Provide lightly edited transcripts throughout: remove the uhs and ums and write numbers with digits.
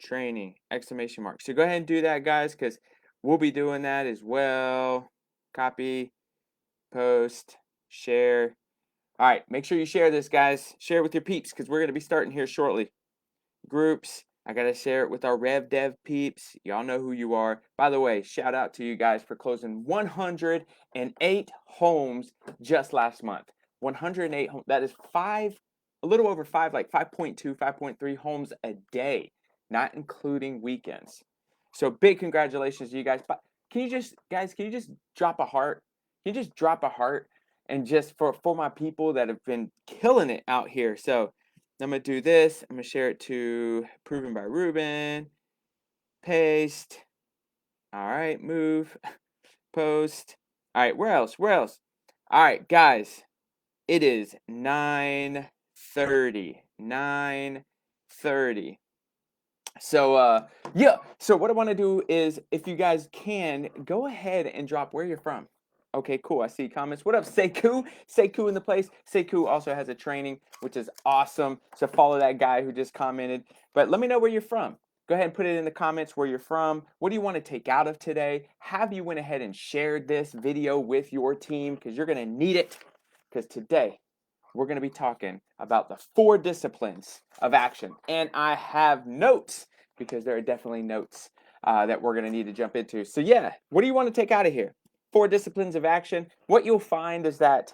training, exclamation mark. So go ahead and do that, guys, because we'll be doing that as well. Copy, post, share. All right, make sure you share this, guys. Share it with your peeps because we're going to be starting here shortly. Groups. I got to share it with our Rev Dev peeps. Y'all know who you are. By the way, shout out to you guys for closing 108 homes just last month. 108 homes. That is a little over five, like 5.2, 5.3 homes a day, not including weekends. So big congratulations to you guys. But guys, can you just drop a heart? Can you just drop a heart? And just for my people that have been killing it out here. So I'm going to do this. I'm going to share it to Proven by Ruben. Paste. All right, move. Post. All right, where else? Where else? All right, guys. It is 9:30. 9:30. So yeah, so what I want to do is if you guys can go ahead and drop where you're from. Okay, cool. I see comments. What up, Sekou? Sekou in the place. Sekou also has a training, which is awesome. So follow that guy who just commented. But let me know where you're from. Go ahead and put it in the comments where you're from. What do you want to take out of today? Have you went ahead and shared this video with your team? Because you're going to need it. Because today we're going to be talking about the 4 disciplines of action. And I have notes because there are definitely notes that we're going to need to jump into. So yeah, what do you want to take out of here? 4 disciplines of action. What you'll find is that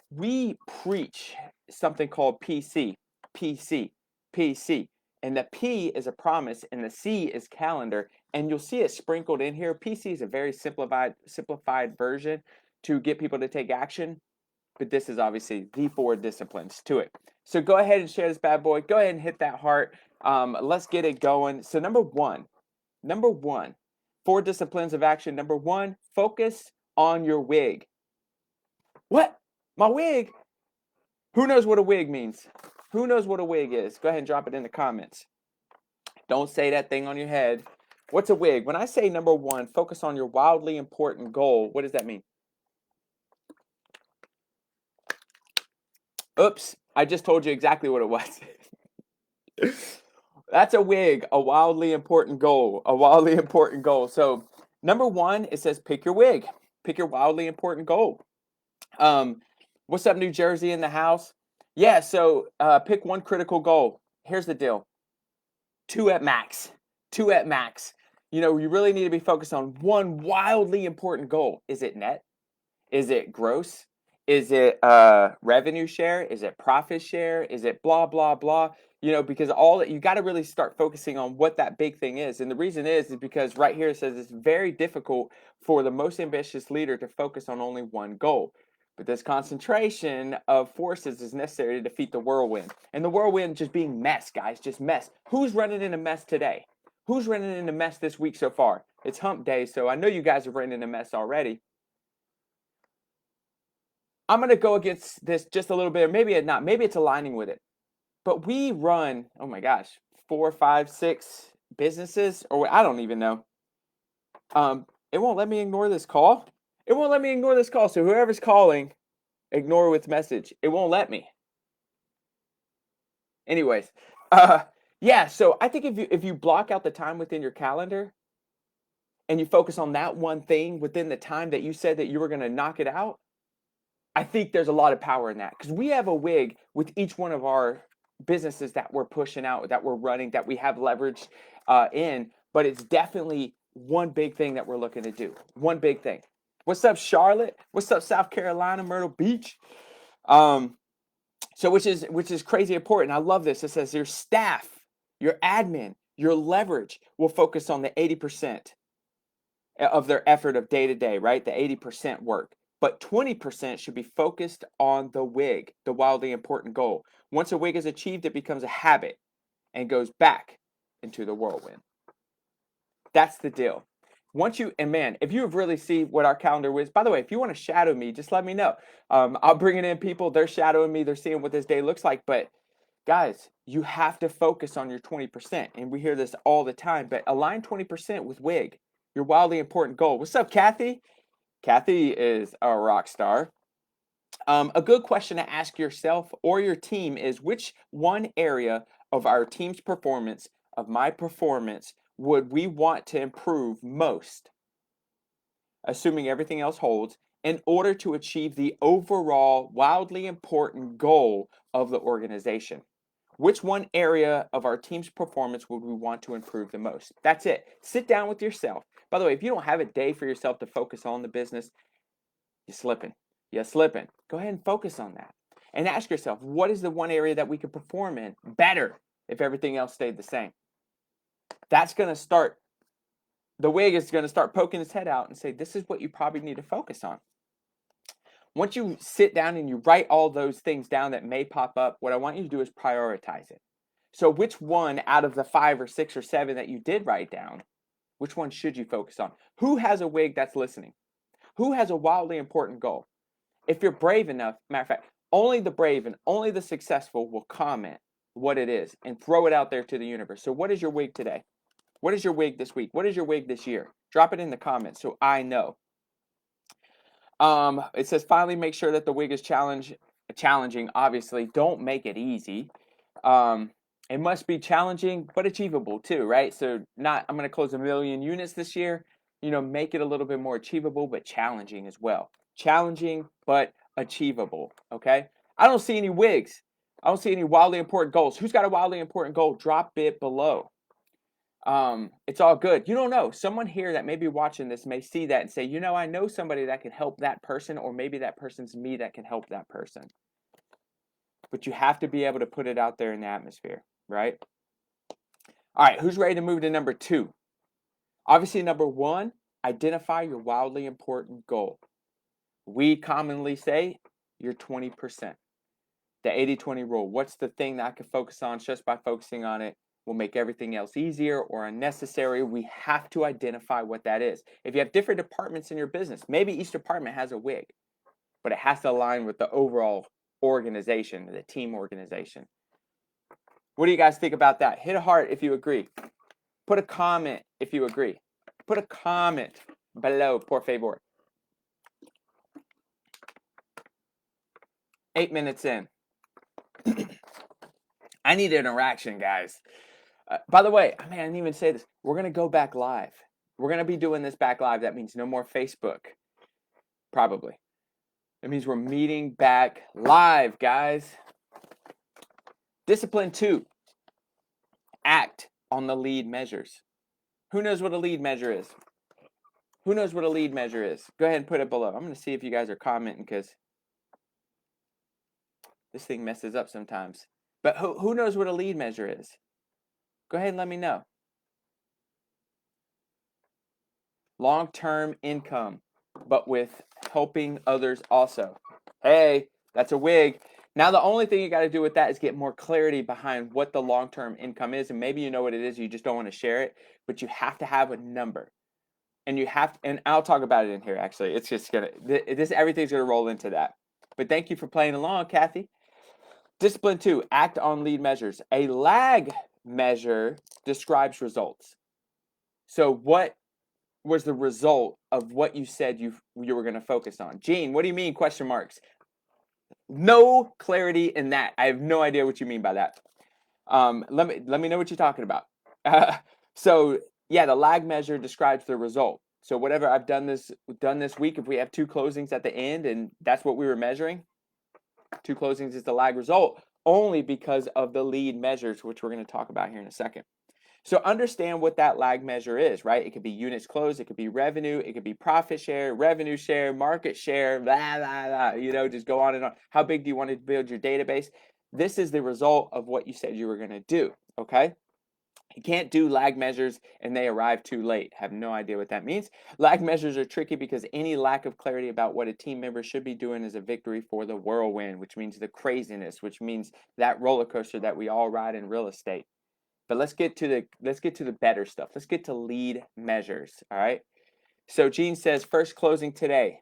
we preach something called PC, PC, PC. And the P is a promise and the C is calendar. And you'll see it sprinkled in here. PC is a very simplified version to get people to take action. But this is obviously the 4 disciplines to it. So go ahead and share this bad boy. Go ahead and hit that heart. Let's get it going. So number one, 4 disciplines of action. Number 1, focus on your wig. What? My wig? Who knows what a wig means? Who knows what a wig is? Go ahead and drop it in the comments. Don't say that thing on your head. What's a wig? When I say number 1, focus on your wildly important goal, what does that mean? Oops, I just told you exactly what it was. That's a wig, a wildly important goal, a wildly important goal. So number 1, it says pick your wig, pick your wildly important goal. What's up, New Jersey in the house? Yeah, so pick one critical goal. Here's the deal. 2 at max, 2 at max. You know, you really need to be focused on one wildly important goal. Is it net? Is it gross? Is it revenue share? Is it profit share? Is it blah, blah, blah? You know, because all that you got to really start focusing on what that big thing is. And the reason is because right here it says it's very difficult for the most ambitious leader to focus on only one goal. But this concentration of forces is necessary to defeat the whirlwind. And the whirlwind just being mess, guys, just mess. Who's running in a mess today? Who's running in a mess this week so far? It's hump day, so I know you guys are running in a mess already. I'm going to go against this just a little bit, or maybe it's not. Maybe it's aligning with it. But we run, oh my gosh, 4, 5, 6 businesses, or I don't even know. It won't let me ignore this call. It won't let me ignore this call. So whoever's calling, ignore with message. It won't let me. Anyways, yeah. So I think if you block out the time within your calendar, and you focus on that one thing within the time that you said that you were going to knock it out, I think there's a lot of power in that because we have a wig with each one of our businesses that we're pushing out, that we're running, that we have leverage in. But it's definitely one big thing that we're looking to do. One big thing. What's up, Charlotte? What's up, South Carolina, Myrtle Beach? So which is crazy important. I love this. It says your staff, your admin, your leverage will focus on the 80% of their effort of day to day, right? The 80% work. But 20% should be focused on the wig, the wildly important goal. Once a wig is achieved, it becomes a habit and goes back into the whirlwind. That's the deal. Once you, and man, if you really see what our calendar is, by the way, if you want to shadow me, just let me know. I'll bring it in people, they're shadowing me, they're seeing what this day looks like. But guys, you have to focus on your 20%. And we hear this all the time, but align 20% with wig, your wildly important goal. What's up, Kathy? Kathy is a rock star. A good question to ask yourself or your team is which one area of our team's performance of my performance would we want to improve most, assuming everything else holds, in order to achieve the overall wildly important goal of the organization? Which one area of our team's performance would we want to improve the most? That's it. Sit down with yourself. By the way, if you don't have a day for yourself to focus on the business, you're slipping. You're slipping. Go ahead and focus on that. And ask yourself, what is the one area that we could perform in better if everything else stayed the same? That's going to start, the wig is going to start poking his head out and say, this is what you probably need to focus on. Once you sit down and you write all those things down that may pop up, what I want you to do is prioritize it. So which one out of the 5 or 6 or 7 that you did write down, which one should you focus on? Who has a wig that's listening? Who has a wildly important goal? If you're brave enough, matter of fact, only the brave and only the successful will comment what it is and throw it out there to the universe. So what is your wig today? What is your wig this week? What is your wig this year? Drop it in the comments so I know. It says, finally make sure that the wig is challenging. Obviously, don't make it easy. It must be challenging, but achievable too, right? So not, I'm going to close 1 million units this year. Make it a little bit more achievable, but challenging as well. Challenging, but achievable, okay? I don't see any wigs. I don't see any wildly important goals. Who's got a wildly important goal? Drop it below. It's all good. You don't know. Someone here that may be watching this may see that and say, I know somebody that can help that person, or maybe that person's me that can help that person. But you have to be able to put it out there in the atmosphere, right? All right, who's ready to move to number 2? Obviously, number 1, identify your wildly important goal. We commonly say you're 20%. The 80-20 rule. What's the thing that I can focus on? Just by focusing on it will make everything else easier or unnecessary. We have to identify what that is. If you have different departments in your business, maybe each department has a wig, but it has to align with the overall organization, the team organization. What do you guys think about that? Hit a heart if you agree. Put a comment if you agree. Put a comment below, por favor. 8 minutes in. I need interaction, guys. By the way, I didn't even say this. We're going to go back live. We're going to be doing this back live. That means no more Facebook. Probably. It means we're meeting back live, guys. Discipline 2. Act on the lead measures. Who knows what a lead measure is? Who knows what a lead measure is? Go ahead and put it below. I'm going to see if you guys are commenting because this thing messes up sometimes. But who knows what a lead measure is? Go ahead and let me know. Long-term income, but with helping others also. Hey, that's a wig. Now, the only thing you got to do with that is get more clarity behind what the long-term income is. And maybe you know what it is, you just don't want to share it, but you have to have a number. And you have, and I'll talk about it in here, actually. It's just going to, everything's going to roll into that. But thank you for playing along, Kathy. Discipline 2, act on lead measures. A lag measure describes results. So what was the result of what you said you were going to focus on? Gene, what do you mean, question marks? No clarity in that. I have no idea what you mean by that. Let me know what you're talking about. So yeah, the lag measure describes the result. So whatever I've done this week, if we have 2 closings at the end and that's what we were measuring, 2 closings is the lag result, only because of the lead measures, which we're going to talk about here in a second. So understand what that lag measure is, right? It could be units closed, it could be revenue, it could be profit share, revenue share, market share, blah, blah, blah, just go on and on. How big do you want to build your database? This is the result of what you said you were going to do, okay? You can't do lag measures and they arrive too late. Have no idea what that means. Lag measures are tricky because any lack of clarity about what a team member should be doing is a victory for the whirlwind, which means the craziness, which means that roller coaster that we all ride in real estate. But let's get to the better stuff. Let's get to lead measures, all right? So Gene says, first closing today.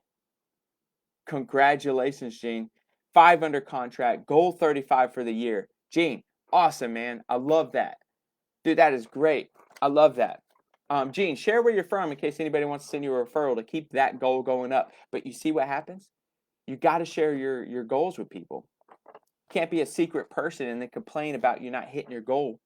Congratulations, Gene. 5 under contract, goal 35 for the year. Gene, awesome, man. I love that. Dude, that is great. I love that. Gene, share where you're from in case anybody wants to send you a referral to keep that goal going up. But you see what happens? You got to share your goals with people. You can't be a secret person and then complain about you not hitting your goal.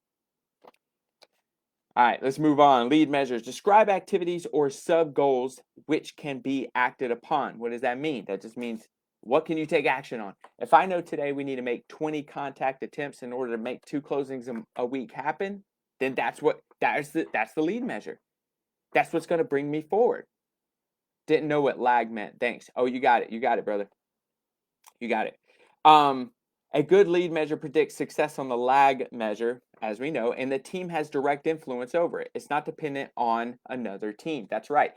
All right, let's move on. Lead measures. Describe activities or sub goals which can be acted upon. What does that mean? That just means what can you take action on? If I know today we need to make 20 contact attempts in order to make 2 closings a week happen, then that's the lead measure. That's what's going to bring me forward. Didn't know what lag meant. Thanks. Oh, you got it. You got it, brother. You got it. A good lead measure predicts success on the lag measure, as we know, and the team has direct influence over it. It's not dependent on another team. That's right.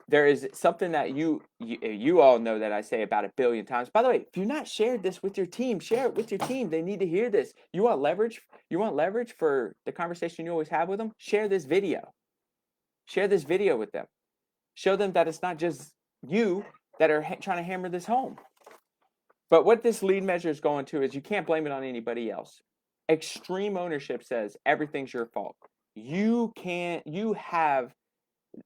There is something that you all know that I say about 1,000,000,000 times. By the way, if you've not shared this with your team, share it with your team. They need to hear this. You want leverage? You want leverage for the conversation you always have with them? Share this video. Share this video with them. Show them that it's not just you that are trying to hammer this home. But what this lead measure is going to is you can't blame it on anybody else. Extreme ownership says everything's your fault. You have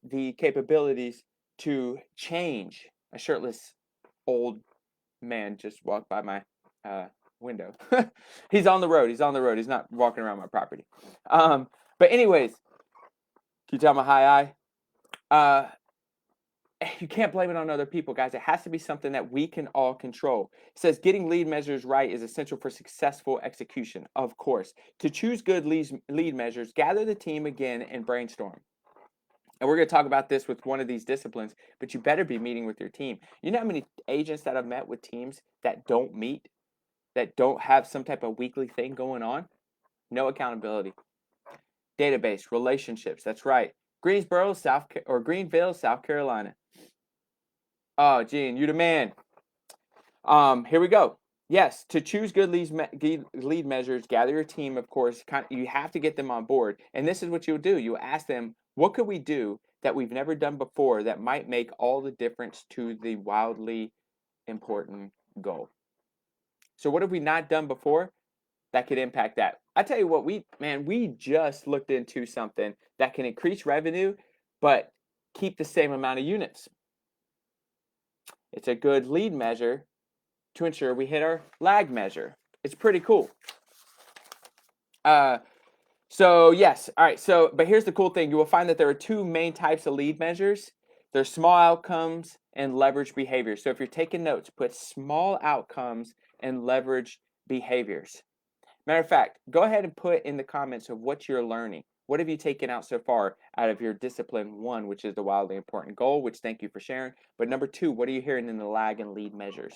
the capabilities to change. A shirtless old man just walked by my window. He's on the road. He's on the road. He's not walking around my property. But anyways, can you tell my high eye? You can't blame it on other people, guys. It has to be something that we can all control. It says getting lead measures right is essential for successful execution. Of course, to choose good lead measures, gather the team again and brainstorm. And we're going to talk about this with one of these disciplines, but you better be meeting with your team. You know how many agents that I've met with teams that don't meet, that don't have some type of weekly thing going on? No accountability. Database, relationships. That's right. Greenville, South Carolina. Oh, Gene, you the man. Here we go. Yes, to choose good lead measures, gather your team, of course. You have to get them on board. And this is what you'll do. You ask them, what could we do that we've never done before that might make all the difference to the wildly important goal? So what have we not done before that could impact that? I tell you what, we just looked into something that can increase revenue, but keep the same amount of units. It's a good lead measure to ensure we hit our lag measure. It's pretty cool. So yes, all right. So, but here's the cool thing: you will find that there are 2 main types of lead measures. There's small outcomes and leverage behaviors. So if you're taking notes, put small outcomes and leverage behaviors. Matter of fact, go ahead and put in the comments of what you're learning. What have you taken out so far out of your discipline 1, which is the wildly important goal, which thank you for sharing. But number 2, what are you hearing in the lag and lead measures?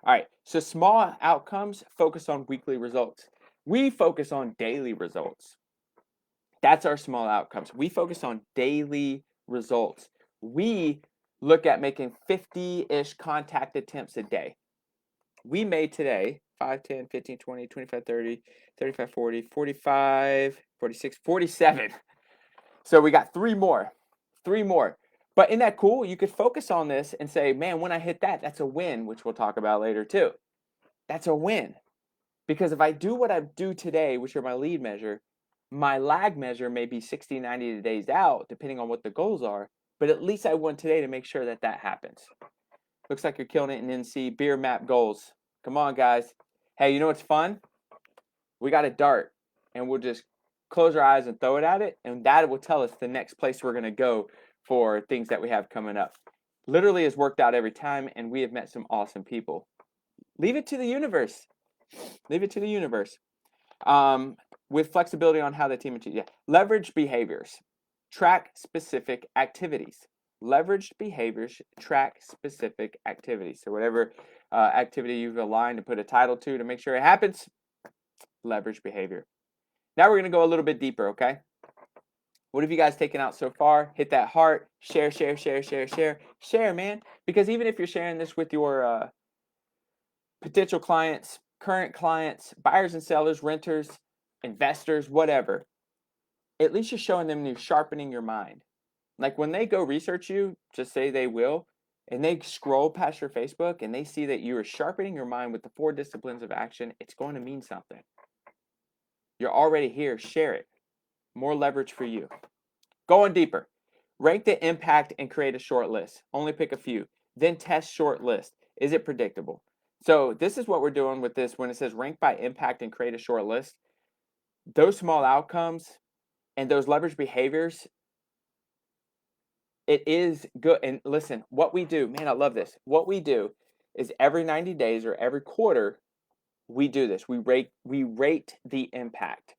All right, so small outcomes focus on weekly results. We focus on daily results. That's our small outcomes. We focus on daily results. We look at making 50-ish contact attempts a day. We made today 5, 10, 15, 20, 25, 30, 35, 40, 45, 46, 47. So we got 3 more. 3 more. But isn't that cool? You could focus on this and say, man, when I hit that, that's a win, which we'll talk about later too. That's a win. Because if I do what I do today, which are my lead measure, my lag measure may be 60, 90 days out, depending on what the goals are. But at least I won today to make sure that that happens. Looks like you're killing it in NC. Beer map goals. Come on, guys. Hey, you know what's fun? We got a dart, and we'll just close our eyes and throw it at it, and that will tell us the next place we're going to go for things that we have coming up. Literally has worked out every time, and we have met some awesome people. Leave it to the universe. Leave it to the universe. With flexibility on how the team achieves. Yeah. Leverage behaviors. Track specific activities. Leveraged behaviors track specific activities. So whatever activity you've aligned to put a title to make sure it happens, leverage behavior. Now we're going to go a little bit deeper, okay? What have you guys taken out so far? Hit that heart, share, man. Because even if you're sharing this with your potential clients, current clients, buyers and sellers, renters, investors, whatever, at least you're showing them you're sharpening your mind. Like when they go research you, just say they will, and they scroll past your Facebook and they see that you are sharpening your mind with the 4 disciplines of action, it's going to mean something. You're already here. Share it. More leverage for you. Going deeper. Rank the impact and create a short list. Only pick a few. Then test short list. Is it predictable? So this is what we're doing with this when it says rank by impact and create a short list. Those small outcomes, And those leverage behaviors, it is good. And listen, what we do, man, I love this. What we do is every 90 days or every quarter, we do this. We rate the impact.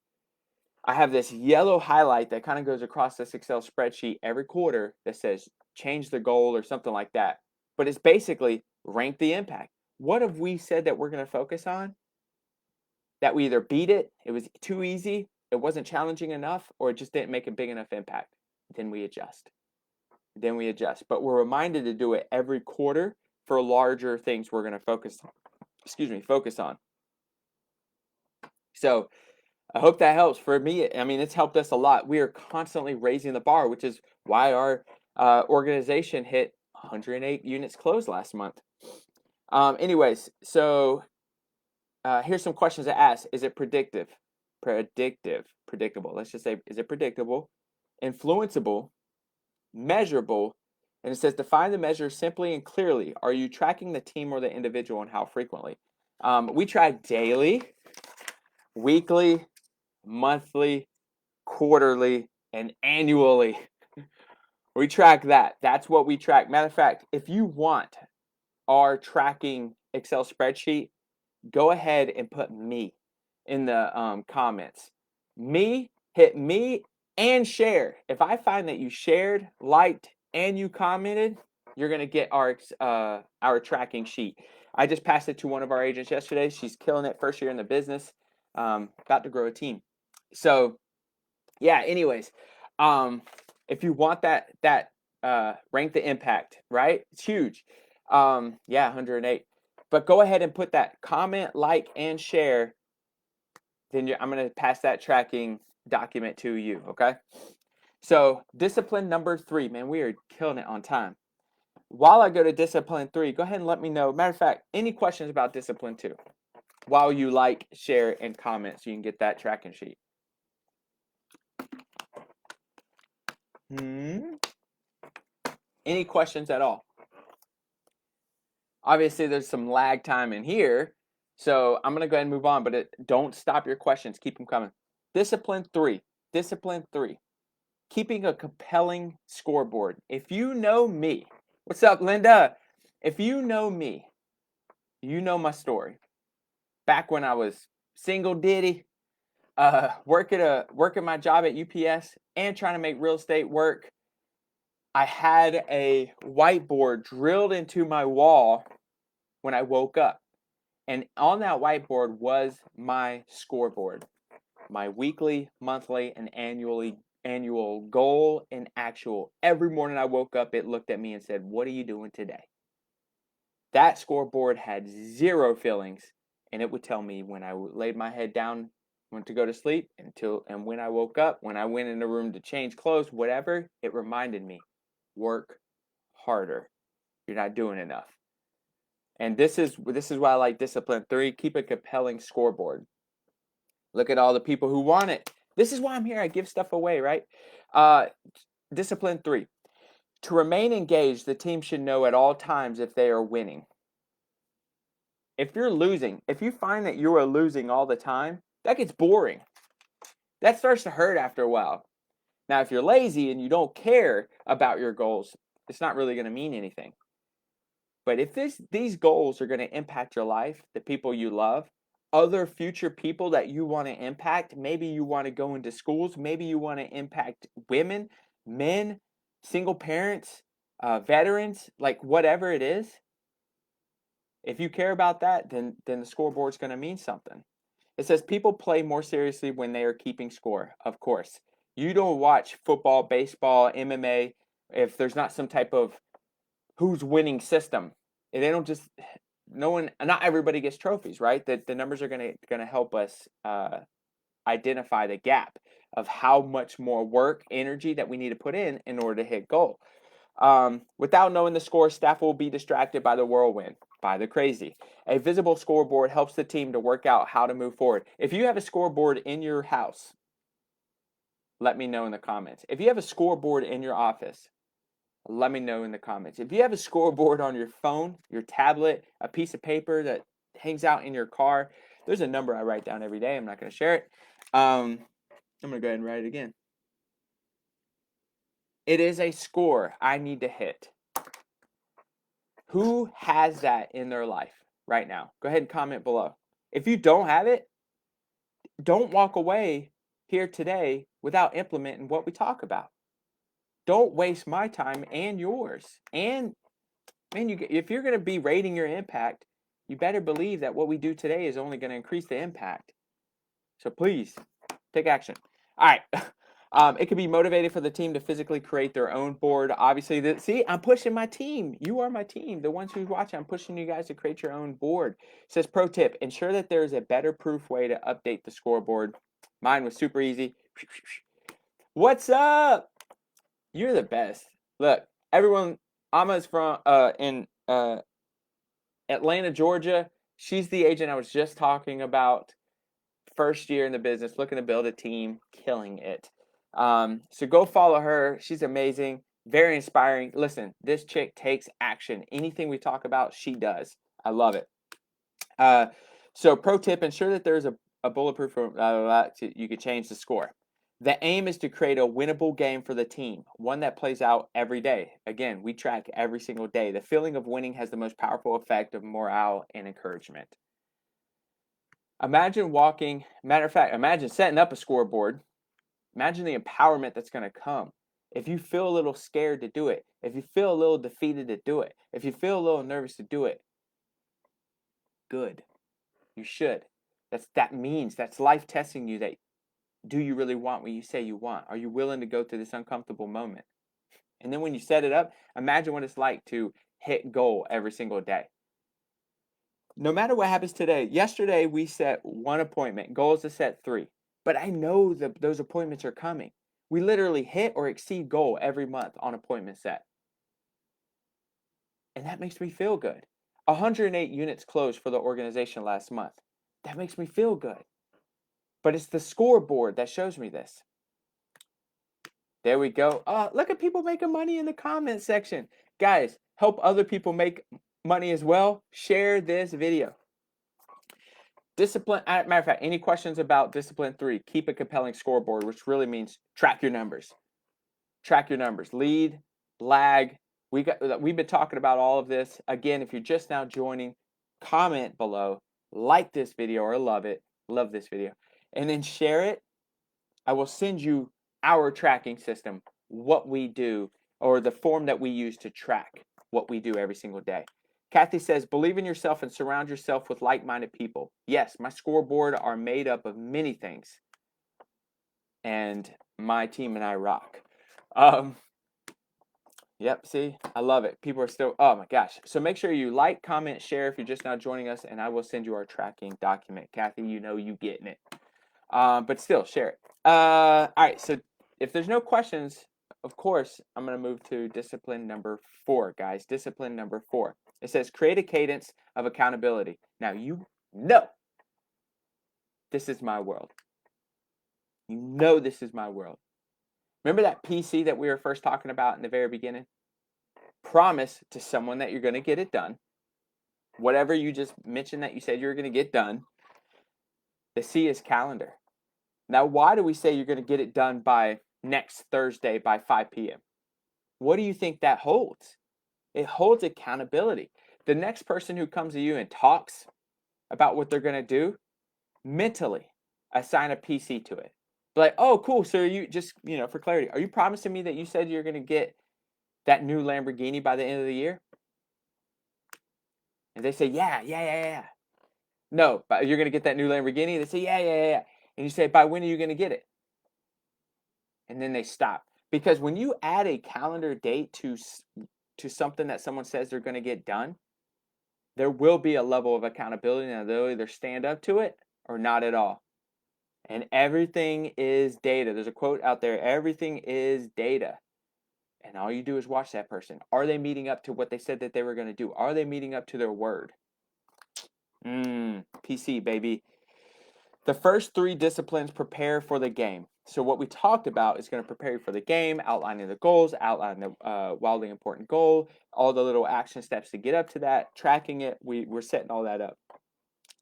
I have this yellow highlight that kind of goes across this Excel spreadsheet every quarter that says change the goal or something like that. But it's basically rank the impact. What have we said that we're going to focus on? That we either beat it, it was too easy, it wasn't challenging enough, or it just didn't make a big enough impact. Then we adjust. Then we adjust. But we're reminded to do it every quarter for larger things we're going to focus on. So I hope that helps. For me, I mean, it's helped us a lot. We are constantly raising the bar, which is why our organization hit 108 units closed last month. Anyways, so here's some questions to ask. Is it predictive? Predictable. Let's just say, is it predictable, influenceable, measurable? And it says, define the measure simply and clearly. Are you tracking the team or the individual, and how frequently? We track daily, weekly, monthly, quarterly, and annually. We track that. That's what we track. Matter of fact, if you want our tracking Excel spreadsheet, go ahead and put me in the comments. Hit me and share. If I find that you shared, liked, and you commented, you're gonna get our tracking sheet. I just passed it to one of our agents yesterday. She's killing it, first year in the business, about to grow a team. So yeah, anyways, if you want that rank the impact, right? It's huge. Yeah, 108. But go ahead and put that comment, like, and share. Then I'm going to pass that tracking document to you, okay? So discipline number 3, man, we are killing it on time. While I go to discipline 3, go ahead and let me know. Matter of fact, any questions about discipline 2? While you like, share, and comment so you can get that tracking sheet. Any questions at all? Obviously, there's some lag time in here, so I'm going to go ahead and move on, but don't stop your questions. Keep them coming. Discipline 3. Keeping a compelling scoreboard. If you know me, what's up, Linda? If you know me, you know my story. Back when I was single ditty, working my job at UPS and trying to make real estate work, I had a whiteboard drilled into my wall when I woke up. And on that whiteboard was my scoreboard, my weekly, monthly, and annual goal and actual. Every morning I woke up, it looked at me and said, "What are you doing today?" That scoreboard had zero feelings, and it would tell me when I laid my head down, went to go to sleep, and when I woke up, when I went in the room to change clothes, whatever, it reminded me, work harder. You're not doing enough. And this is why I like discipline 3. Keep a compelling scoreboard. Look at all the people who want it. This is why I'm here. I give stuff away, right? Discipline 3. To remain engaged, the team should know at all times if they are winning. If you're losing, if you find that you are losing all the time, that gets boring. That starts to hurt after a while. Now, if you're lazy and you don't care about your goals, it's not really going to mean anything. But if these goals are going to impact your life, the people you love, other future people that you want to impact, maybe you want to go into schools, maybe you want to impact women, men, single parents, veterans, like whatever it is. If you care about that, then the scoreboard's going to mean something. It says people play more seriously when they are keeping score, of course. You don't watch football, baseball, MMA if there's not some type of who's winning system. And they don't just not everybody gets trophies, right? The numbers are gonna help us identify the gap of how much more work, energy that we need to put in order to hit goal. Without knowing the score, staff will be distracted by the whirlwind, by the crazy. A visible scoreboard helps the team to work out how to move forward. If you have a scoreboard in your house, let me know in the comments. If you have a scoreboard in your office, let me know in the comments. If you have a scoreboard on your phone, your tablet, a piece of paper that hangs out in your car, there's a number I write down every day. I'm not going to share it. I'm going to go ahead and write it again. It is a score I need to hit. Who has that in their life right now? Go ahead and comment below. If you don't have it, don't walk away here today without implementing what we talk about. Don't waste my time and yours. And man, if you're going to be rating your impact, you better believe that what we do today is only going to increase the impact. So please take action. All right. It could be motivated for the team to physically create their own board. Obviously, see, I'm pushing my team. You are my team. The ones who's watching, I'm pushing you guys to create your own board. It says, pro tip, ensure that there is a better proof way to update the scoreboard. Mine was super easy. What's up? You're the best. Look, everyone, Ama's from in Atlanta, Georgia. She's the agent I was just talking about. First year in the business, looking to build a team, killing it. So go follow her. She's amazing, very inspiring. Listen, this chick takes action. Anything we talk about, she does. I love it. So pro tip, ensure that there's a bulletproof, you could change the score. The aim is to create a winnable game for the team, one that plays out every day. Again, we track every single day. The feeling of winning has the most powerful effect of morale and encouragement. Imagine imagine setting up a scoreboard. Imagine the empowerment that's going to come. If you feel a little scared to do it, if you feel a little defeated to do it, if you feel a little nervous to do it, good. You should. That means that's life testing you that do you really want what you say you want? Are you willing to go through this uncomfortable moment? And then when you set it up, imagine what it's like to hit goal every single day. No matter what happens today, yesterday we set one appointment, goal is to set 3. But I know that those appointments are coming. We literally hit or exceed goal every month on appointment set. And that makes me feel good. 108 units closed for the organization last month. That makes me feel good. But it's the scoreboard that shows me this. There we go. Look at people making money in the comment section. Guys, help other people make money as well. Share this video. Discipline, matter of fact, any questions about discipline 3? Keep a compelling scoreboard, which really means track your numbers. Track your numbers. Lead, lag. We've been talking about all of this. Again, if you're just now joining, comment below, like this video or love it. Love this video. And then share it. I will send you our tracking system, what we do, or the form that we use to track what we do every single day. Kathy says, believe in yourself and surround yourself with like-minded people. Yes, my scoreboard are made up of many things. And my team and I rock. Yep, see, I love it. People are still, oh my gosh. So make sure you like, comment, share if you're just now joining us, and I will send you our tracking document. Kathy, you know you getting it. But still, share it. All right, so if there's no questions, of course, I'm going to move to discipline number 4, guys. Discipline number 4. It says create a cadence of accountability. Now, you know this is my world. You know this is my world. Remember that PC that we were first talking about in the very beginning? Promise to someone that you're going to get it done. Whatever you just mentioned that you said you were going to get done. The C is calendar. Now, why do we say you're going to get it done by next Thursday by 5 p.m.? What do you think that holds? It holds accountability. The next person who comes to you and talks about what they're going to do, mentally assign a PC to it. Be like, oh, cool. So you just, for clarity, are you promising me that you said you're going to get that new Lamborghini by the end of the year? And they say, yeah. No, but you're going to get that new Lamborghini? They say, yeah. And you say, by when are you going to get it? And then they stop. Because when you add a calendar date to something that someone says they're going to get done, there will be a level of accountability. Now, they'll either stand up to it or not at all. And everything is data. There's a quote out there, everything is data. And all you do is watch that person. Are they meeting up to what they said that they were going to do? Are they meeting up to their word? PC, baby. The first 3 disciplines prepare for the game. So what we talked about is going to prepare you for the game, outlining the goals, outlining the wildly important goal, all the little action steps to get up to that, tracking it. We're setting all that up.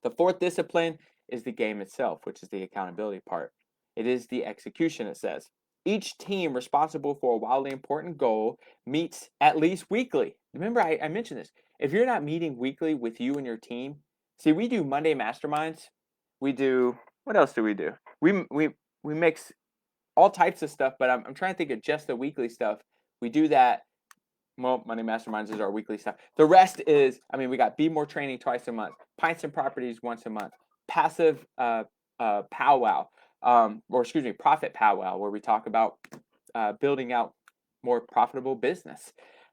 The 4th discipline is the game itself, which is the accountability part. It is the execution, it says. Each team responsible for a wildly important goal meets at least weekly. Remember, I mentioned this. If you're not meeting weekly with you and your team, see, we do Monday masterminds. We do, what else do we do? We mix all types of stuff, but I'm trying to think of just the weekly stuff. We do that. Well, Monday Masterminds is our weekly stuff. The rest is, I mean, we got Be More Training twice a month, Pints and Properties once a month, Passive Powwow, or excuse me, Profit Powwow, where we talk about building out more profitable business.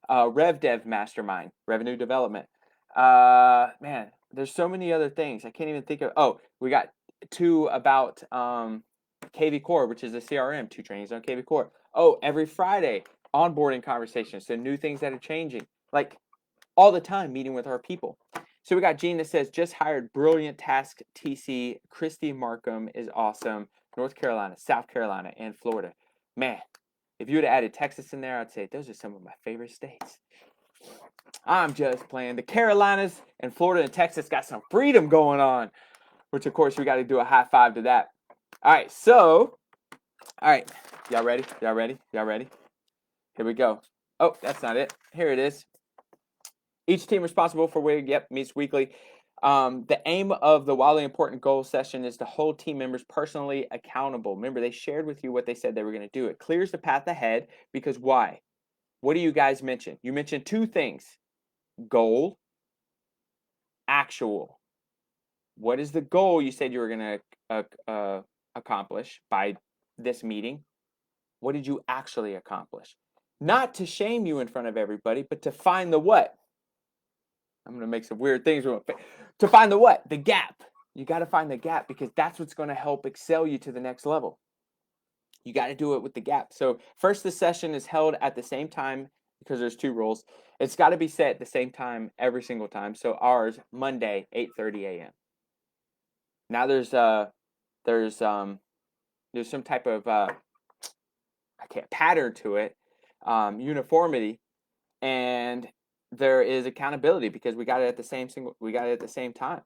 RevDev Mastermind, Revenue Development. Man, there's so many other things. I can't even think of. Oh, we got two about KV Core, which is a CRM, 2 trainings on KV Core. Oh, every Friday, onboarding conversations, so new things that are changing, like all the time meeting with our people. So we got Gene that says, just hired brilliant task TC. Christy Markham is awesome. North Carolina, South Carolina, and Florida. Man, if you would have added Texas in there, I'd say those are some of my favorite states. I'm just playing. The Carolinas and Florida and Texas got some freedom going on, which of course we got to do a high five to that. All right, so, all right, y'all ready? Y'all ready? Y'all ready? Here we go. Oh, that's not it. Here it is. Each team responsible for meets weekly. The aim of the wildly important goal session is to hold team members personally accountable. Remember, they shared with you what they said they were going to do. It clears the path ahead because why? What do you guys mention? You mentioned two things: goal, actual. What is the goal you said you were going to accomplish by this meeting? What did you actually accomplish? Not to shame you in front of everybody, but to find the what? I'm going to make some weird things. To find the what? The gap. You got to find the gap because that's what's going to help excel you to the next level. You got to do it with the gap. So first, the session is held at the same time because there's 2 rules. It's got to be set at the same time every single time. So ours, Monday, 8:30 a.m. Now there's some type of pattern to it, uniformity, and there is accountability because we got it at the same time.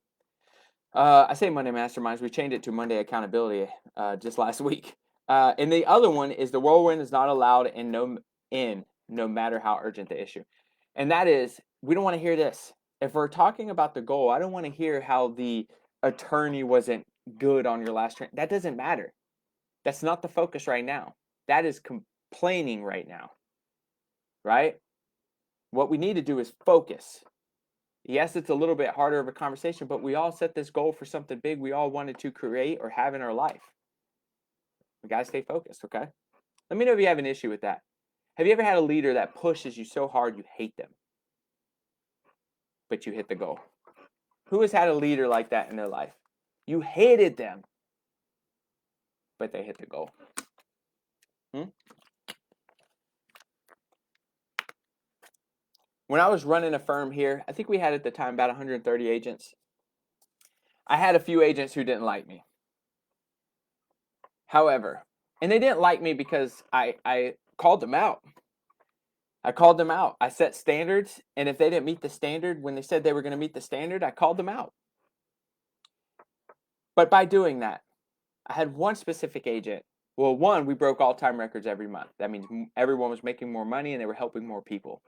I say Monday Masterminds. We changed it to Monday Accountability just last week. And the other one is the whirlwind is not allowed no matter how urgent the issue. And that is, we don't want to hear this. If we're talking about the goal, I don't want to hear how the attorney wasn't good on your last training. That doesn't matter. That's not the focus right now. That is complaining right now, right? What we need to do is focus. Yes, it's a little bit harder of a conversation, but we all set this goal for something big we all wanted to create or have in our life. We got to stay focused, okay? Let me know if you have an issue with that. Have you ever had a leader that pushes you so hard you hate them, but you hit the goal? Who has had a leader like that in their life? You hated them, but they hit the goal. When I was running a firm here, I think we had at the time about 130 agents. I had a few agents who didn't like me. However, and they didn't like me because I called them out. I set standards, and if they didn't meet the standard when they said they were going to meet the standard, I called them out. But by doing that, I had one specific agent. Well, one, we broke all-time records every month. That means everyone was making more money and they were helping more people.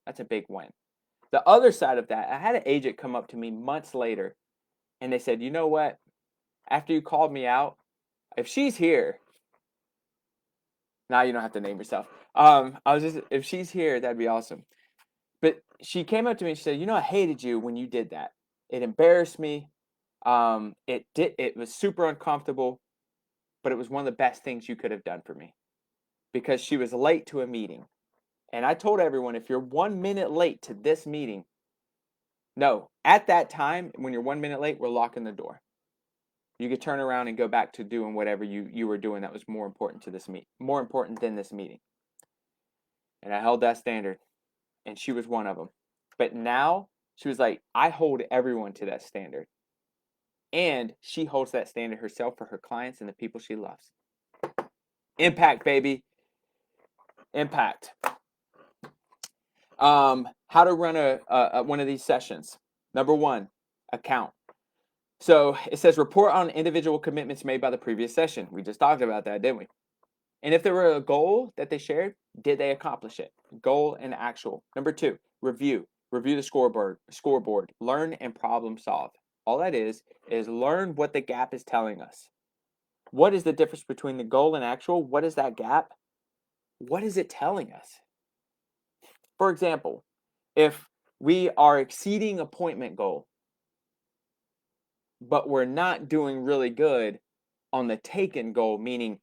That's a big win. The other side of that, I had an agent come up to me months later, and they said, you know what? After you called me out, if she's here, now you don't have to name yourself. If she's here, that'd be awesome. But she came up to me and she said, you know, I hated you when you did that. It embarrassed me. It was super uncomfortable, but it was one of the best things you could have done for me because she was late to a meeting. And I told everyone, if you're 1 minute late to this meeting, no, at that time, when you're 1 minute late, we're locking the door. You could turn around and go back to doing whatever you were doing that was more important than this meeting. And I held that standard, and she was one of them. But now she was like, I hold everyone to that standard. And she holds that standard herself for her clients and the people she loves. Impact, baby. Impact. How to run one of these sessions. Number 1, account. So it says report on individual commitments made by the previous session. We just talked about that, didn't we? And if there were a goal that they shared, did they accomplish it? Goal and actual. Number 2, review. Review the scoreboard. Learn and problem solve. All that is learn what the gap is telling us. What is the difference between the goal and actual? What is that gap? What is it telling us? For example, if we are exceeding appointment goal, but we're not doing really good on the taken goal, meaning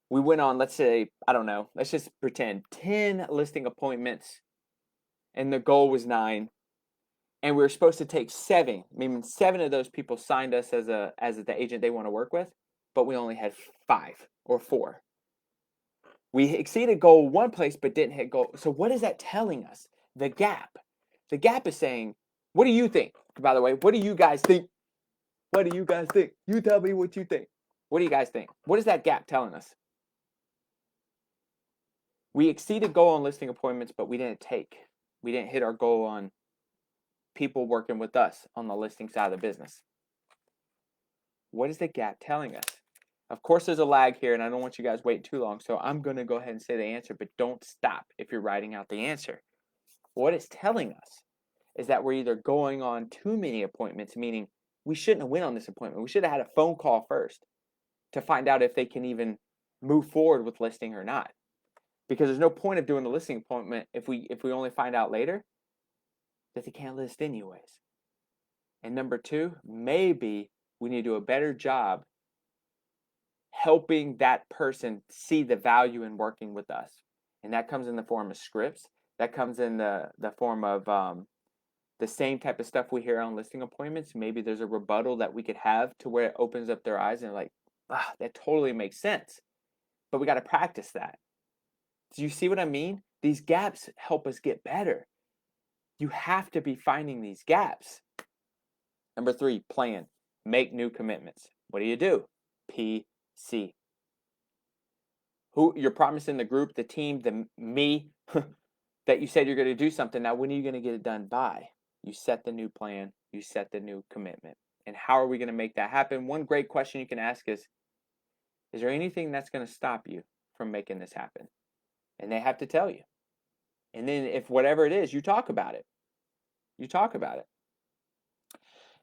we went on, let's say, I don't know, let's just pretend 10 listing appointments and the goal was 9, and we were supposed to take 7, meaning 7 of those people signed us as the agent they want to work with, but we only had 5 or 4. We exceeded goal one place but didn't hit goal. So what is that telling us? The gap. The gap is saying, what do you think? By the way, what do you guys think? What do you guys think? You tell me what you think. What do you guys think? What is that gap telling us? We exceeded goal on listing appointments, but we didn't hit our goal on people working with us on the listing side of the business. What is the gap telling us? Of course, there's a lag here, and I don't want you guys waiting too long, so I'm going to go ahead and say the answer, but don't stop if you're writing out the answer. What it's telling us is that we're either going on too many appointments, meaning we shouldn't have went on this appointment. We should have had a phone call first to find out if they can even move forward with listing or not. Because there's no point of doing the listing appointment if we only find out later that they can't list anyways. And number 2, maybe we need to do a better job helping that person see the value in working with us. And that comes in the form of scripts. That comes in the form of the same type of stuff we hear on listing appointments. Maybe there's a rebuttal that we could have to where it opens up their eyes and they're like, that totally makes sense. But we got to practice that. Do you see what I mean? These gaps help us get better. You have to be finding these gaps. Number 3, plan. Make new commitments. What do? PC. Who you're promising the group, the team, me, that you said you're going to do something. Now, when are you going to get it done by? You set the new plan. You set the new commitment. And how are we going to make that happen? One great question you can ask is there anything that's going to stop you from making this happen? And they have to tell you. And then if whatever it is, you talk about it. You talk about it.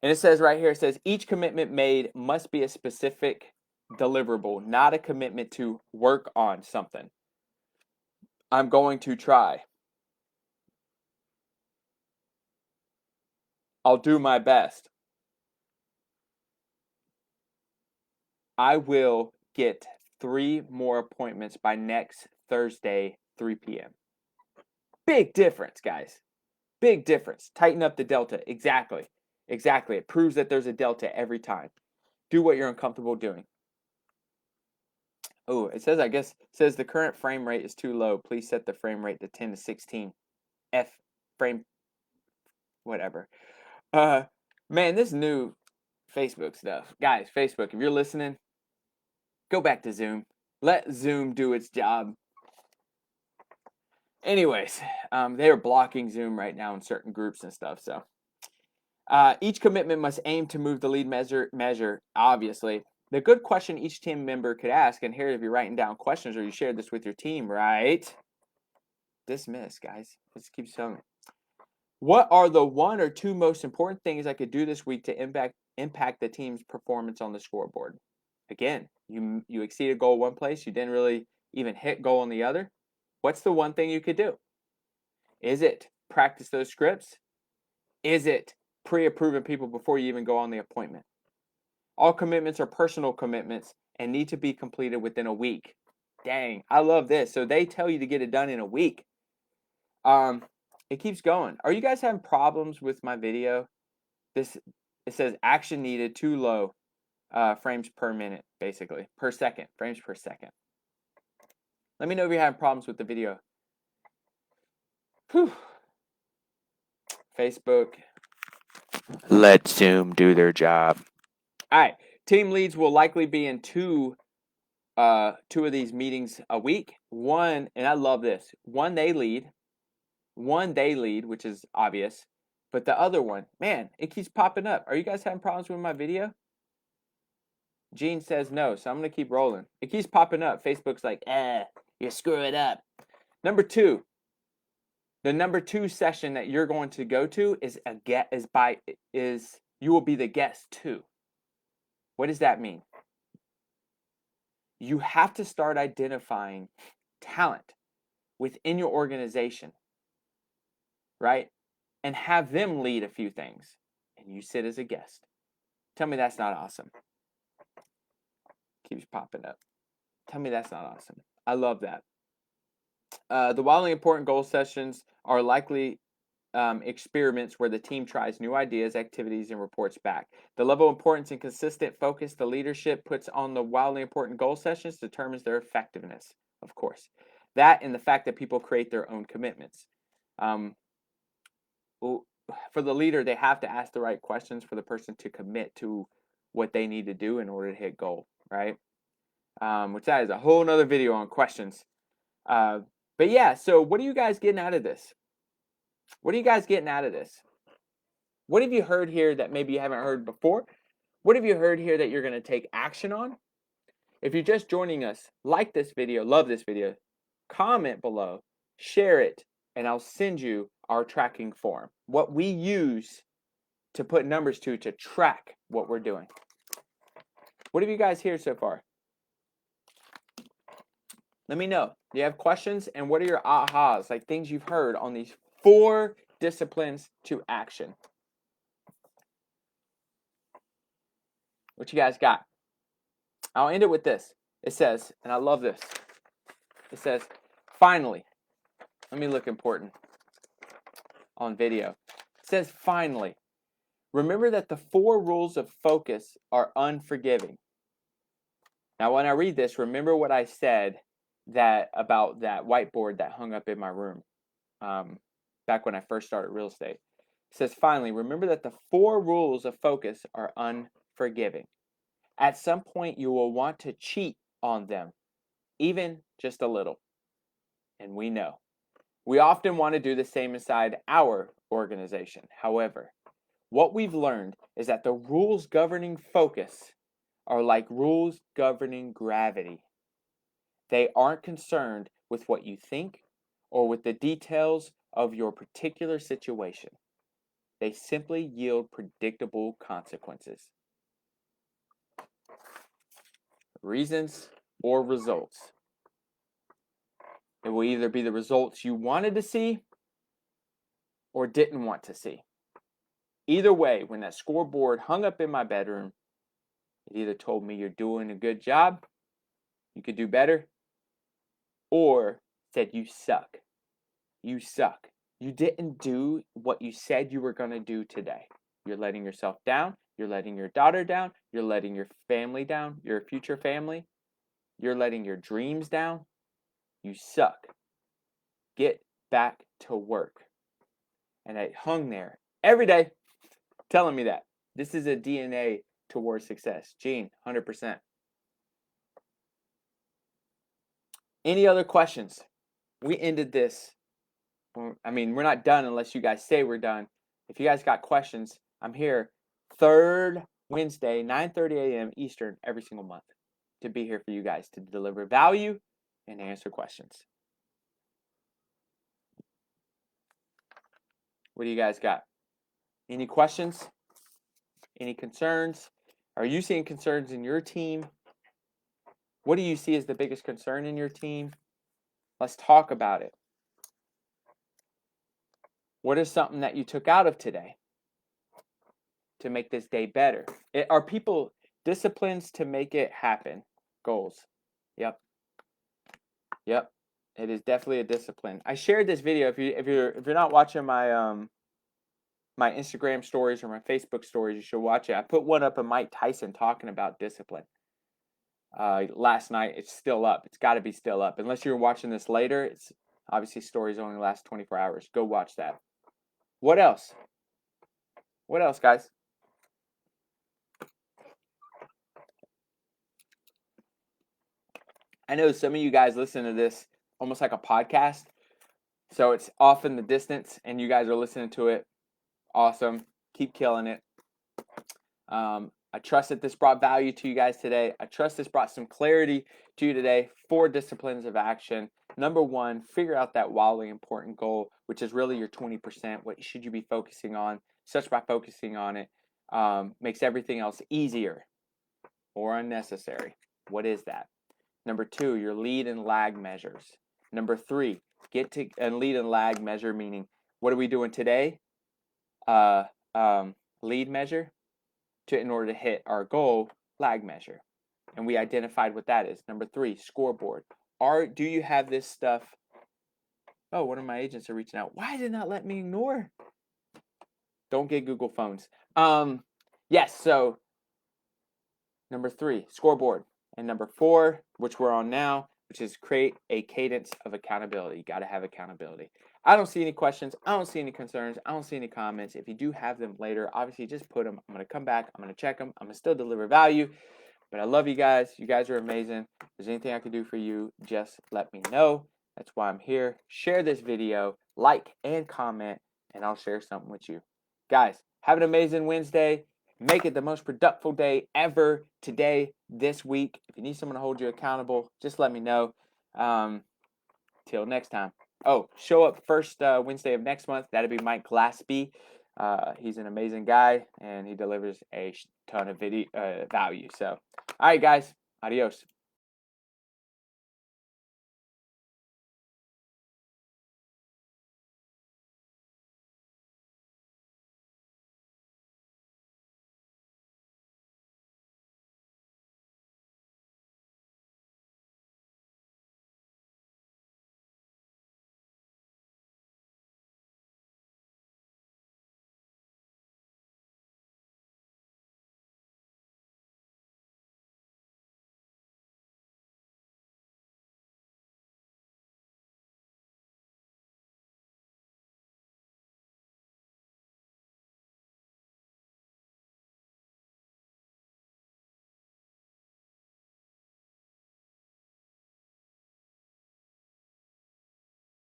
And it says right here, it says each commitment made must be a specific deliverable, not a commitment to work on something. I'm going to try. I'll do my best. I will get 3 more appointments by next Thursday, 3 p.m. Big difference, guys. Big difference. Tighten up the delta. Exactly. It proves that there's a delta every time. Do what you're uncomfortable doing. Oh, it says the current frame rate is too low. Please set the frame rate to 10 to 16. Frame, whatever. Man, this new Facebook stuff. Guys, Facebook, if you're listening, go back to Zoom. Let Zoom do its job. Anyways, they are blocking Zoom right now in certain groups and stuff, so. Each commitment must aim to move the lead measure, obviously. The good question each team member could ask, and here if you're writing down questions or you shared this with your team, right? Dismiss, guys. Let's keep telling. What are the 1 or 2 most important things I could do this week to impact the team's performance on the scoreboard? Again, you exceeded goal one place, you didn't really even hit goal on the other. What's the one thing you could do? Is it practice those scripts? Is it pre-approving people before you even go on the appointment? All commitments are personal commitments and need to be completed within a week. Dang, I love this. So they tell you to get it done in a week. It keeps going. Are you guys having problems with my video? It says action needed too low, frames per minute, basically per second, frames per second. Let me know if you're having problems with the video. Whew. Facebook. Let Zoom do their job. All right. Team leads will likely be in 2 of these meetings a week. One, and I love this. One they lead, which is obvious. But the other one, man, it keeps popping up. Are you guys having problems with my video? Gene says no, so I'm going to keep rolling. It keeps popping up. Facebook's like, you screw it up. Number 2. The number 2 session that you're going to go to is you will be the guest too. What does that mean? You have to start identifying talent within your organization, right? And have them lead a few things. And you sit as a guest. Tell me that's not awesome. Keeps popping up. Tell me that's not awesome. I love that. The wildly important goal sessions are likely experiments where the team tries new ideas, activities, and reports back. The level of importance and consistent focus the leadership puts on the wildly important goal sessions determines their effectiveness, of course. That and the fact that people create their own commitments. For the leader, they have to ask the right questions for the person to commit to what they need to do in order to hit goal, right? Which that is a whole nother video on questions. But yeah, so what are you guys getting out of this? What are you guys getting out of this? What have you heard here that maybe you haven't heard before? What have you heard here that you're going to take action on? If you're just joining us, like this video, love this video, comment below, share it, and I'll send you our tracking form. What we use to put numbers to track what we're doing. What have you guys heard so far? Let me know. Do you have questions? And what are your ahas, like things you've heard on these 4 disciplines to action? What you guys got? I'll end it with this. It says, and I love this. It says, finally. Let me look important on video. It says, finally. Remember that the 4 rules of focus are unforgiving. Now, when I read this, remember what I said about that whiteboard that hung up in my room back when I first started real estate. It says, finally, remember that the 4 rules of focus are unforgiving. At some point, you will want to cheat on them, even just a little. And we know. We often want to do the same inside our organization. However, what we've learned is that the rules governing focus are like rules governing gravity. They aren't concerned with what you think or with the details of your particular situation. They simply yield predictable consequences. Reasons or results. It will either be the results you wanted to see or didn't want to see. Either way, when that scoreboard hung up in my bedroom, it either told me you're doing a good job, you could do better, or said you suck. You suck. You didn't do what you said you were going to do today. You're letting yourself down. You're letting your daughter down. You're letting your family down, your future family. You're letting your dreams down. You suck. Get back to work. And it hung there every day telling me that. This is a DNA towards success. Gene, 100%. Any other questions? We ended this. I mean, we're not done unless you guys say we're done. If you guys got questions, I'm here 3rd Wednesday, 9:30 a.m. Eastern every single month to be here for you guys to deliver value and answer questions. What do you guys got? Any questions? Any concerns? Are you seeing concerns in your team? What do you see as the biggest concern in your team? Let's talk about it. What is something that you took out of today to make this day better? Are people disciplines to make it happen? Goals. Yep. Yep. It is definitely a discipline. I shared this video. If you're not watching my my Instagram stories or my Facebook stories, you should watch it. I put one up of Mike Tyson talking about discipline. Last night. It's still up. It's got to be still up. Unless you're watching this later, it's obviously stories only last 24 hours. Go watch that. What else? What else, guys? I know some of you guys listen to this almost like a podcast. So it's off in the distance and you guys are listening to it. Awesome. Keep killing it. I trust that this brought value to you guys today. I trust this brought some clarity to you today. 4 disciplines of action. Number 1, figure out that wildly important goal, which is really your 20%. What should you be focusing on? Such by focusing on it makes everything else easier or unnecessary. What is that? Number 2, your lead and lag measures. Number 3, get to and lead and lag measure, meaning what are we doing today? Lead measure in order to hit our goal, lag measure. And we identified what that is. Number 3, scoreboard. Do you have this stuff? Oh, one of my agents are reaching out. Why did it not let me ignore? Don't get Google phones. Yes, so number 3, scoreboard. And number 4, which we're on now, which is create a cadence of accountability. You got to have accountability. I don't see any questions. I don't see any concerns. I don't see any comments. If you do have them later, obviously just put them. I'm going to come back. I'm going to check them. I'm going to still deliver value. But I love you guys. You guys are amazing. If there's anything I can do for you, just let me know. That's why I'm here. Share this video, like and comment, and I'll share something with you. Guys, have an amazing Wednesday. Make it the most productive day ever today, this week. If you need someone to hold you accountable, just let me know. Till next time. Oh, show up first Wednesday of next month. That'll be Mike Glaspie. He's an amazing guy, and he delivers a ton of value. So, all right, guys. Adios.